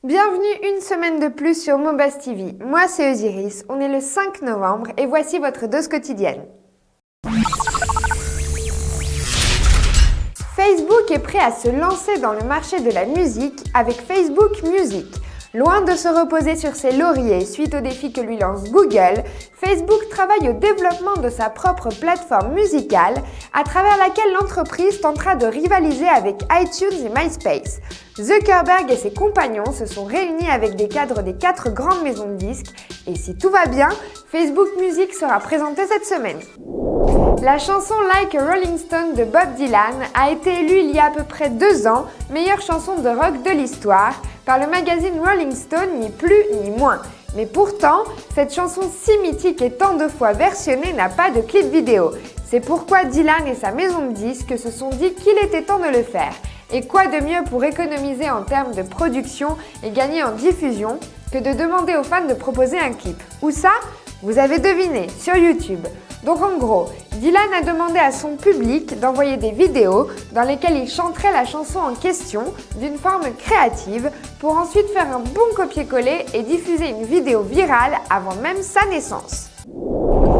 Bienvenue une semaine de plus sur Mobuzz TV. Moi c'est Osiris, on est le 5 novembre et voici votre dose quotidienne. Facebook est prêt à se lancer dans le marché de la musique avec Facebook Music. Loin de se reposer sur ses lauriers suite au défi que lui lance Google, Facebook travaille au développement de sa propre plateforme musicale à travers laquelle l'entreprise tentera de rivaliser avec iTunes et MySpace. Zuckerberg et ses compagnons se sont réunis avec des cadres des 4 grandes maisons de disques et si tout va bien, Facebook Music sera présenté cette semaine. La chanson Like a Rolling Stone de Bob Dylan a été élue il y a à peu près 2 ans meilleure chanson de rock de l'histoire par le magazine Rolling Stone, ni plus ni moins. Mais pourtant, cette chanson si mythique et tant de fois versionnée n'a pas de clip vidéo. C'est pourquoi Dylan et sa maison de disques se sont dit qu'il était temps de le faire. Et quoi de mieux pour économiser en termes de production et gagner en diffusion que de demander aux fans de proposer un clip. Où ça? Vous avez deviné, sur YouTube. Donc en gros, Dylan a demandé à son public d'envoyer des vidéos dans lesquelles il chanterait la chanson en question d'une forme créative pour ensuite faire un bon copier-coller et diffuser une vidéo virale avant même sa naissance.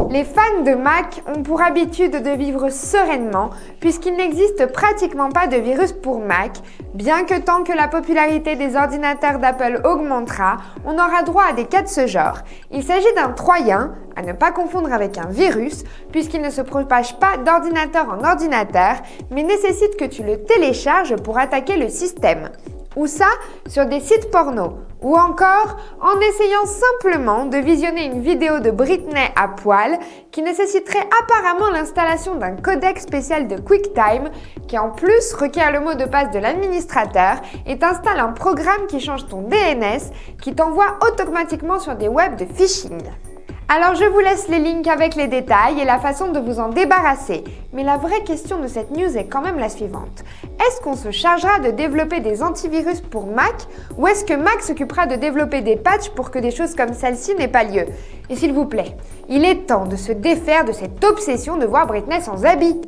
Les fans de Mac ont pour habitude de vivre sereinement puisqu'il n'existe pratiquement pas de virus pour Mac, bien que tant que la popularité des ordinateurs d'Apple augmentera, on aura droit à des cas de ce genre. Il s'agit d'un troyen, à ne pas confondre avec un virus, puisqu'il ne se propage pas d'ordinateur en ordinateur, mais nécessite que tu le télécharges pour attaquer le système. Ou ça, sur des sites porno. Ou encore, en essayant simplement de visionner une vidéo de Britney à poil qui nécessiterait apparemment l'installation d'un codec spécial de QuickTime qui en plus requiert le mot de passe de l'administrateur et t'installe un programme qui change ton DNS qui t'envoie automatiquement sur des webs de phishing. Alors je vous laisse les links avec les détails et la façon de vous en débarrasser. Mais la vraie question de cette news est quand même la suivante. Est-ce qu'on se chargera de développer des antivirus pour Mac ou est-ce que Mac s'occupera de développer des patchs pour que des choses comme celle-ci n'aient pas lieu? Et s'il vous plaît, il est temps de se défaire de cette obsession de voir Britney sans habit.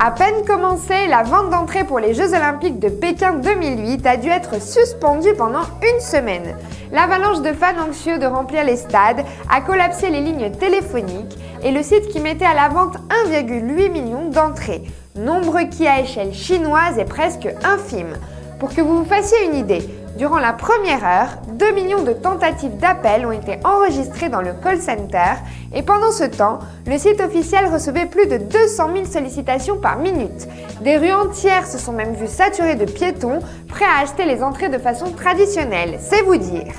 À peine commencée, la vente d'entrée pour les Jeux Olympiques de Pékin 2008 a dû être suspendue pendant une semaine. L'avalanche de fans anxieux de remplir les stades a collapsé les lignes téléphoniques et le site qui mettait à la vente 1,8 million d'entrées, nombre qui à échelle chinoise est presque infime. Pour que vous vous fassiez une idée, durant la première heure, 2 millions de tentatives d'appel ont été enregistrées dans le call center et pendant ce temps, le site officiel recevait plus de 200 000 sollicitations par minute. Des rues entières se sont même vues saturées de piétons prêts à acheter les entrées de façon traditionnelle, c'est vous dire.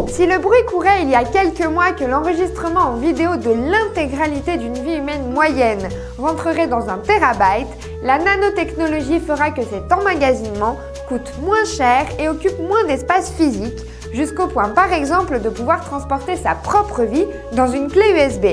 Si le bruit courait il y a quelques mois que l'enregistrement en vidéo de l'intégralité d'une vie humaine moyenne rentrerait dans 1 térabyte, la nanotechnologie fera que cet emmagasinement coûte moins cher et occupe moins d'espace physique, jusqu'au point par exemple de pouvoir transporter sa propre vie dans une clé USB.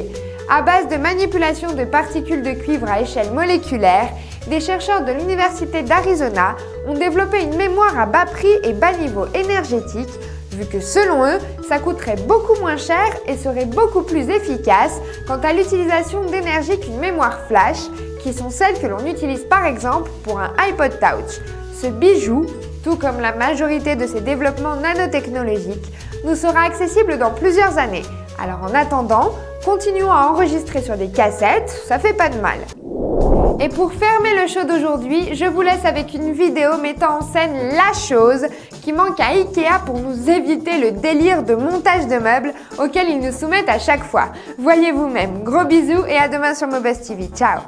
À base de manipulation de particules de cuivre à échelle moléculaire, des chercheurs de l'Université d'Arizona ont développé une mémoire à bas prix et bas niveau énergétique, vu que selon eux, ça coûterait beaucoup moins cher et serait beaucoup plus efficace quant à l'utilisation d'énergie qu'une mémoire flash, qui sont celles que l'on utilise par exemple pour un iPod Touch. Ce bijou, tout comme la majorité de ces développements nanotechnologiques, nous sera accessible dans plusieurs années. Alors en attendant, continuons à enregistrer sur des cassettes, ça fait pas de mal. Et pour fermer le show d'aujourd'hui, je vous laisse avec une vidéo mettant en scène la chose qui manque à Ikea pour nous éviter le délire de montage de meubles auquel ils nous soumettent à chaque fois. Voyez vous-même. Gros bisous et à demain sur Mobuzz TV. Ciao!